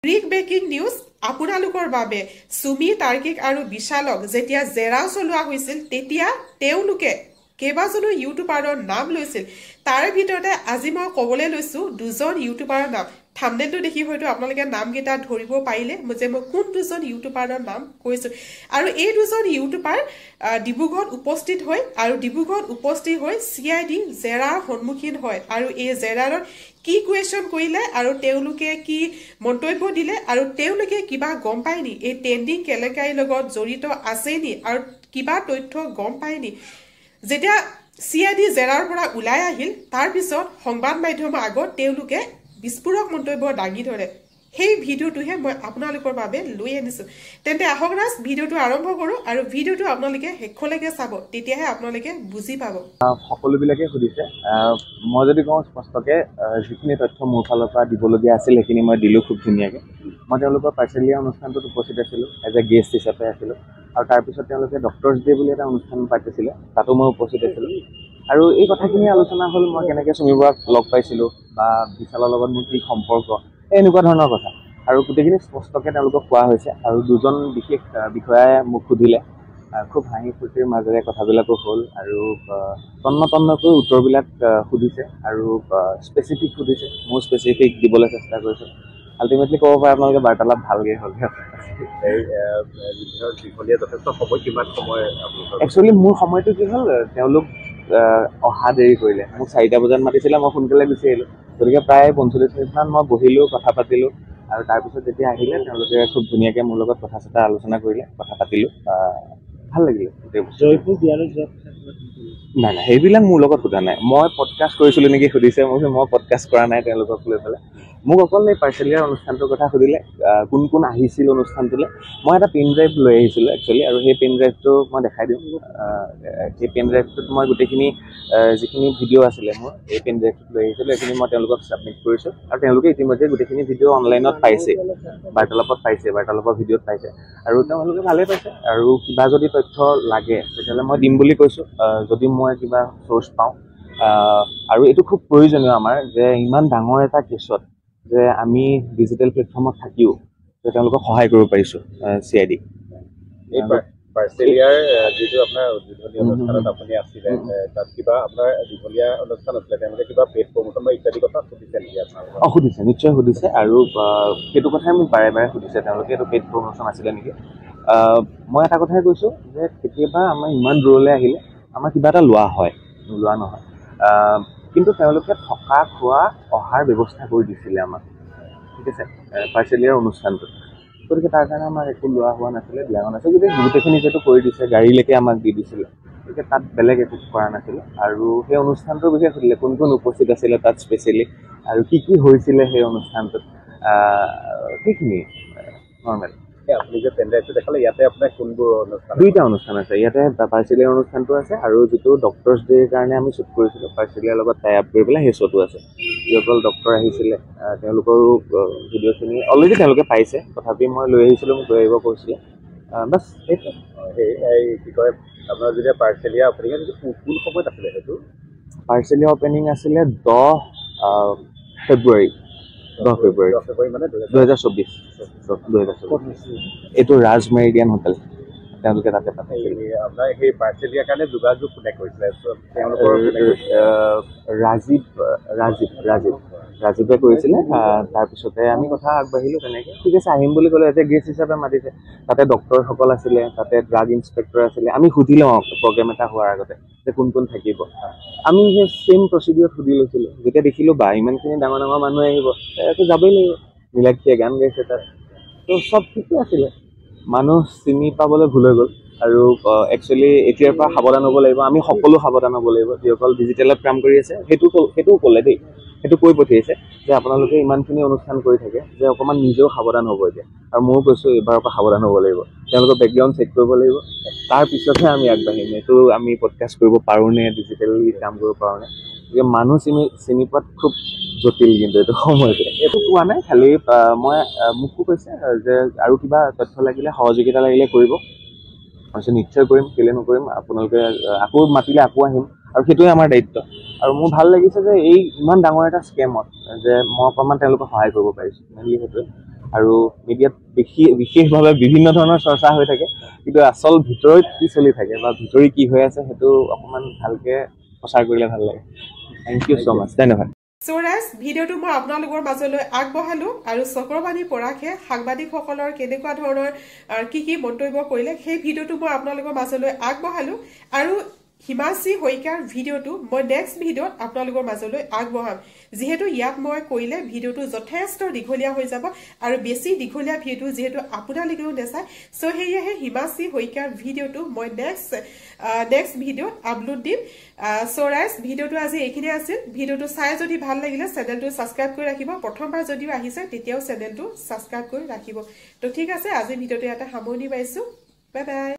brake breaking news আপোনালোকৰ বাবে সুমি তাৰ্কিক আৰু বিশালক যেতিয়া জেৰা চলোৱা হৈছিল তেতিয়া তেওঁলোকে কেইবাজনো ইউটিউবাৰৰ নাম লৈছিল তাৰ ভিতৰতে আজি মই ক'বলৈ লৈছো দুজন ইউটিউবাৰৰ নাম থাম্বনেলটো দেখি হয়তো আপোনালোকে নামকেইটা ধৰিব পাৰিলে যে মই কোন দুজন ইউটিউবাৰৰ নাম কৈছো আৰু এই দুজন ইউটিউবাৰ ডিব্ৰুগড়ত উপস্থিত হয় আৰু ডিব্ৰুগড়ত উপস্থিত হৈ CID জেৰাৰ সন্মুখীন হয় আৰু এই জেৰাৰৰ কি কুৱেশ্যন কৰিলে আৰু তেওঁলোকে কি মন্তব্য দিলে আৰু তেওঁলোকে কিবা গম পায় নি এই ট্ৰেন্ডিং কেলেংকাৰীৰ লগত জড়িত আছে নি আৰু কিবা তথ্য গম পায় নি যেতিয়া CID জেৰাৰ পৰা ওলাই আহিল তাৰ পিছত সংবাদ মাধ্যমৰ আগত তেওঁলোকে বিস্ফোৰক মন্তব্য দাঙি ধৰে সেই ভিডিঅ'টোহে মই আপোনালোকৰ বাবে লৈ আনিছো তেন্তে আহক ৰাজ ভিডিঅ'টো আৰম্ভ কৰো আৰু ভিডিঅ'টো আপোনালোকে শেষলৈকে চাব তেতিয়াহে আপোনালোকে বুজি পাব সকলোবিলাকে সুধিছে মই যদি কওঁ স্পষ্টকে যিখিনি তথ্য মোৰ ফালৰ পৰা দিবলগীয়া আছিল সেইখিনি মই দিলোঁ খুব ধুনীয়াকৈ মই তেওঁলোকৰ পাৰ্চেলিয়া অনুষ্ঠানটোত উপস্থিত আছিলোঁ এজ এ গেষ্ট হিচাপে আছিলোঁ আৰু তাৰপিছত তেওঁলোকে ডক্টৰ্ছ ডে বুলি এটা অনুষ্ঠান পাতিছিলে তাতো মই উপস্থিত আছিলোঁ আৰু এই কথাখিনি আলোচনা হ'ল মই কেনেকৈ সুমি বৰাক লগ পাইছিলোঁ বা বিশালৰ লগত মোৰ কি সম্পৰ্ক এনেকুৱা ধৰণৰ কথা আৰু গোটেইখিনি স্পষ্টকৈ তেওঁলোকক কোৱা হৈছে আৰু দুজন বিশেষ বিষয়াই মোক সুধিলে খুব হাঁহি ফূৰ্তিৰ মাজেৰে কথাবিলাকো হ'ল আৰু তন্নতন্নকৈ উত্তৰবিলাক সুধিছে আৰু স্পেচিফিক সুধিছে মোৰ স্পেচিফিক দিবলৈ চেষ্টা কৰিছোঁ আল্টিমেটলি ক'ব পাৰে আপোনালোকে বাৰ্তালাপ ভালকৈ হ'ল যথেষ্ট সময় কিমান সময় একচুৱেলি মোৰ সময়টো কি হ'ল তেওঁলোক অহা দেৰি কৰিলে মোক 4টা বজাত মাতিছিলে মই সোনকালে গুচি আহিলোঁ গতিকে প্ৰায় 45 মিনিটমান মই বহিলোঁ কথা পাতিলোঁ আৰু তাৰপিছত যেতিয়া আহিলে তেওঁলোকে খুব ধুনীয়াকৈ মোৰ লগত কথা চথা আলোচনা কৰিলে কথা পাতিলোঁ ভাল লাগিলে জয়পুৰ বিয়ালৈ যোৱা নাই নাই সেইবিলাক মোৰ লগত সোধা নাই মই পডকাষ্ট কৰিছিলোঁ নেকি সুধিছে মই পডকাষ্ট কৰা নাই তেওঁলোকক লৈ পেলাই মোক অকল এই পাৰ্চেলিয়াৰ অনুষ্ঠানটোৰ কথা সুধিলে কোন কোন আহিছিল অনুষ্ঠানটোলৈ মই এটা পেন ড্ৰাইভ লৈ আহিছিলোঁ একচুৱেলি আৰু সেই পেন ড্ৰাইভটো মই দেখাই দিওঁ সেই পেন ড্ৰাইভটোত মই গোটেইখিনি যিখিনি ভিডিঅ' আছিলে মোৰ এই পেন ড্ৰাইভটোত লৈ আহিছিলোঁ এইখিনি মই তেওঁলোকক ছাবমিট কৰিছোঁ আৰু তেওঁলোকে ইতিমধ্যে গোটেইখিনি ভিডিঅ' অনলাইনত পাইছে বাৰ্তালাপৰ ভিডিঅ'ত পাইছে আৰু তেওঁলোকে ভালেই পাইছে আৰু কিবা যদি তথ্য লাগে তেতিয়াহ'লে মই দিম বুলি কৈছোঁ যদি মই কিবা চ'ৰ্চ পাওঁ আৰু এইটো খুব প্ৰয়োজনীয় আমাৰ যে ইমান ডাঙৰ এটা কেছত যে আমি ডিজিটেল প্লেটফৰ্মত থাকিও যে তেওঁলোকক সহায় কৰিব পাৰিছোঁ CID এই পাৰ্চেলিয়াৰ যিটো আপোনাৰ উদ্বোধনী অনুষ্ঠানত আপুনি আছিলে তাত কিবা আপোনাৰ দীঘলীয়া অনুষ্ঠান আছিলে তেওঁলোকে কিবা পেড প্ৰমোচন বা ইত্যাদি কথা সুধিছে নেকি আপোনালোকক সুধিছে নিশ্চয় সুধিছে আৰু সেইটো কথাই মোক বাৰে বাৰে সুধিছে তেওঁলোকে এইটো পেড প্ৰমোচন আছিলে নেকি মই এটা কথাই কৈছোঁ যে কেতিয়াবা আমাৰ ইমান দূৰলৈ আহিলে আমাৰ কিবা এটা লোৱা হয় নোলোৱা নহয় কিন্তু তেওঁলোকে থকা খোৱা অহাৰ ব্যৱস্থা কৰি দিছিলে আমাক ঠিক আছে পাৰ্চেলিয়াৰ অনুষ্ঠানটোত গতিকে তাৰ কাৰণে আমাৰ একো লোৱা হোৱা নাছিলে দিয়া হোৱা নাছিলে গোটেইখিনি যিহেতু কৰি দিছে গাড়ীলৈকে আমাক দি দিছিলে গতিকে তাত বেলেগ একো কৰা নাছিলে আৰু সেই অনুষ্ঠানটোৰ বিষয়ে সুধিলে কোন কোন উপস্থিত আছিলে তাত স্পেচিয়েলি আৰু কি কি হৈছিলে সেই অনুষ্ঠানটোত সেইখিনি নৰ্মেল আপুনি যে পেন ড্ৰাইভটো দেখালে ইয়াতে আপোনাৰ কোনবোৰ অনুষ্ঠান 2টা অনুষ্ঠান আছে ইয়াতে পাৰ্চেলিয়াৰ অনুষ্ঠানটো আছে আৰু যিটো ডক্টৰ্ছ ডেৰ কাৰণে আমি শ্বুট কৰিছিলোঁ পাৰ্চেলিয়াৰ লগত টাই আপ কৰি পেলাই সেই শ্ব'টো আছে যিসকল ডক্টৰ আহিছিলে তেওঁলোকৰো ভিডিঅ'খিনি অলৰেডি তেওঁলোকে পাইছে তথাপি মই লৈ আহিছিলোঁ মোক লৈ আহিব কৈছিলে বাছ সেইটো এই কি কয় আপোনাৰ যেতিয়া পাৰ্চেলিয়া অপেনিং কোন সময়ত আছিলে সেইটো পাৰ্চেলিয়া অপেনিং আছিলে 10 ফেব্ৰুৱাৰী মানে 2024 এইটো ৰাজ মেৰিডিয়ান হোটেল তেওঁলোকে তাতে পাতিছিল আপোনাৰ সেই পাৰ্চেলিয়াৰ কাৰণে যোগাযোগ কোনে কৰিছিলে তেওঁলোকৰ ৰাজীৱে কৰিছিলে তাৰপিছতে আমি কথা আগবাঢ়িলোঁ তেনেকৈ ঠিক আছে আহিম বুলি ক'লে এতিয়া গেষ্ট হিচাপে মাতিছে তাতে ডক্টৰসকল আছিলে তাতে ড্ৰাগ ইনস্পেক্টৰ আছিলে আমি সুধি লওঁ প্ৰগ্ৰেম এটা হোৱাৰ আগতে যে কোন কোন থাকিব আমি সেই ছেইম প্ৰচিডিঅ'ত সুধি লৈছিলোঁ যেতিয়া দেখিলোঁ বা ইমানখিনি ডাঙৰ ডাঙৰ মানুহ আহিব এইটো যাবই লাগিব নীলাক্ষীয়ে গান গাইছে তাত তো চব ঠিকে আছিলে মানুহ চিনি পাবলৈ ভুল হৈ গ'ল আৰু একচুৱেলি এতিয়াৰ পৰা সাৱধান হ'ব লাগিব আমি সকলো সাৱধান হ'ব লাগিব যিসকল ডিজিটেলত কাম কৰি আছে সেইটোও ক'লে দেই সেইটো কৈ পঠিয়াইছে যে আপোনালোকে ইমানখিনি অনুষ্ঠান কৰি থাকে যে অকণমান নিজেও সাৱধান হ'ব এতিয়া আৰু ময়ো কৈছোঁ এইবাৰৰ পৰা সাৱধান হ'ব লাগিব তেওঁলোকৰ বেকগ্ৰাউণ্ড চেক কৰিব লাগিব তাৰপিছতহে আমি আগবাঢ়িম এইটো আমি পডকাষ্ট কৰিব পাৰোঁনে ডিজিটেলি কাম কৰিব পাৰোঁনে গতিকে মানুহ চিনি পোৱাত খুব জটিল কিন্তু এইটো সময়তে একো কোৱা নাই খালি মই মোকো কৈছে যে আৰু কিবা তথ্য লাগিলে সহযোগিতা লাগিলে কৰিব তাৰপিছত নিশ্চয় কৰিম কেলৈ নকৰিম আপোনালোকে আকৌ মাতিলে আকৌ আহিম আৰু সেইটোৱে আমাৰ দায়িত্ব আৰু মোৰ ভাল লাগিছে যে এই ইমান ডাঙৰ এটা স্কেমত যে মই অকণমান তেওঁলোকক সহায় কৰিব পাৰিছোঁ মেইনলি সেইটোৱে আৰু মিডিয়াত বিশেষভাৱে বিভিন্ন ধৰণৰ চৰ্চা হৈ থাকে কিন্তু আচল ভিতৰত কি চলি থাকে বা ভিতৰি কি হৈ আছে সেইটো অকণমান ভালকে প্ৰচাৰ কৰিলে ভাল লাগে থেংক ইউ ছ' মাছ ধন্যবাদ So guys, ভিডিওটো মই আপোনালোকৰ মাজলৈ আগবঢ়ালো আৰু চক্ৰবাণী পৰাখে সাংবাদিকসকলৰ কেনেকুৱা ধৰণৰ কি মন্তব্য কৰিলে সেই ভিডিওটো মই আপোনালোকৰ মাজলৈ আগবঢ়ালো আৰু হিমাশ্ৰী শইকীয়াৰ ভিডিওটো মই নেক্সট ভিডিওত আপোনালোকৰ মাজলৈ আগবঢ়াম যেহেতু ইয়াত মই কৈলে ভিডিওটো যথেষ্ট দীঘলীয়া হৈ যাব আৰু বেছি দীঘলীয়া ভিডিও যেহেতু আপোনালোকেও নেচায় সো হেয়াহে হিমাশ্ৰী শইকীয়াৰ ভিডিওটো মই নেক্সট ভিডিওত আপলোড দিম সো গাইস ভিডিওটো আজি এইখিনি আছিল ভিডিওটো চাই যদি ভাল লাগিলে চেনেলটো সাবস্ক্ৰাইব কৰি ৰাখিব প্ৰথমবাৰ যদিও আহিছে তেতিয়াও চেনেলটো সাবস্ক্ৰাইব কৰি ৰাখিব তো ঠিক আছে আজি ভিডিওটো এটা সামৰণি পাইছো বাই বাই